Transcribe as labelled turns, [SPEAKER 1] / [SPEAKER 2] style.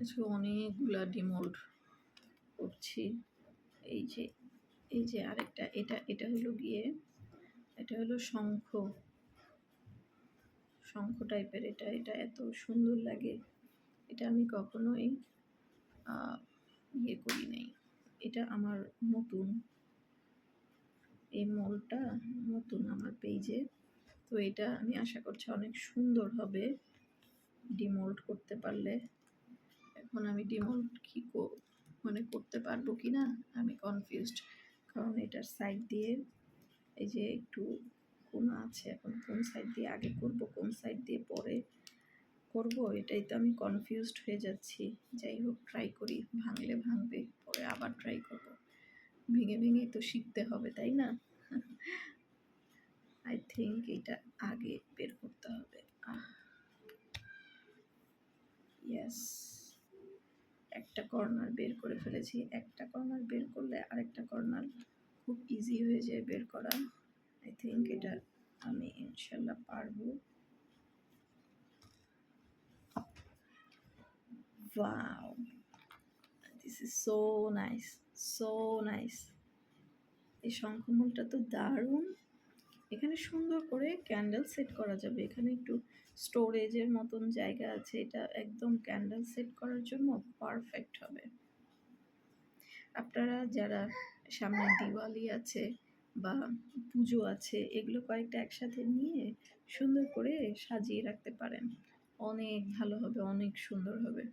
[SPEAKER 1] আজকে অনেকগুলা ডিমোল্ড করছি। এই যে এই যে আরেকটা, এটা হলো গিয়ে, এটা হলো শঙ্খ শঙ্খ টাইপের। এটা এত সুন্দর লাগে, এটা আমি কখনোই ইয়ে করি নাই। এটা আমার নতুন, এই মোলটা নতুন আমার পেজে। তো এটা আমি আশা করছি অনেক সুন্দর হবে ডিমোল্ড করতে পারলে। এখন আমি ডিমোল্ড কি মানে করতে পারবো কি না আমি কনফিউজড, কারণ এটার সাইড দিয়ে এই যে একটু কোনা আছে, এখন কোন সাইড দিয়ে আগে করব কোন সাইড দিয়ে পরে করব এটাই তো আমি কনফিউজড হয়ে যাচ্ছি। যাই হোক, ট্রাই করি, ভাঙলে ভাঙবে, পরে আবার ট্রাই করব। ভেঙে ভেঙেই তো শিখতে হবে, তাই না? আই থিঙ্ক এটা আগে বের করতে হবে। ইয়েস, একটা কর্নার বের করে ফেলেছি। একটা কর্নার বের করলে আরেকটা কর্নার খুব ইজি হয়ে যায় বের করা। আই থিঙ্ক এটা আমি ইনশাল্লাহ পারবো। Wow, this is so nice, so nice. এই শঙ্খমূলটা তো দারুণ। এখানে সুন্দর করে ক্যান্ডেল সেট করা যাবে। এখানে একটু স্টোরেজের মতন জায়গা আছে, এটা একদম ক্যান্ডেল সেট করার জন্য পারফেক্ট হবে। আপনারা যারা সামনে দিওয়ালি আছে বা পুজো আছে, এগুলো কয়েকটা একসাথে নিয়ে সুন্দর করে সাজিয়ে রাখতে পারেন, অনেক ভালো হবে, অনেক সুন্দর হবে।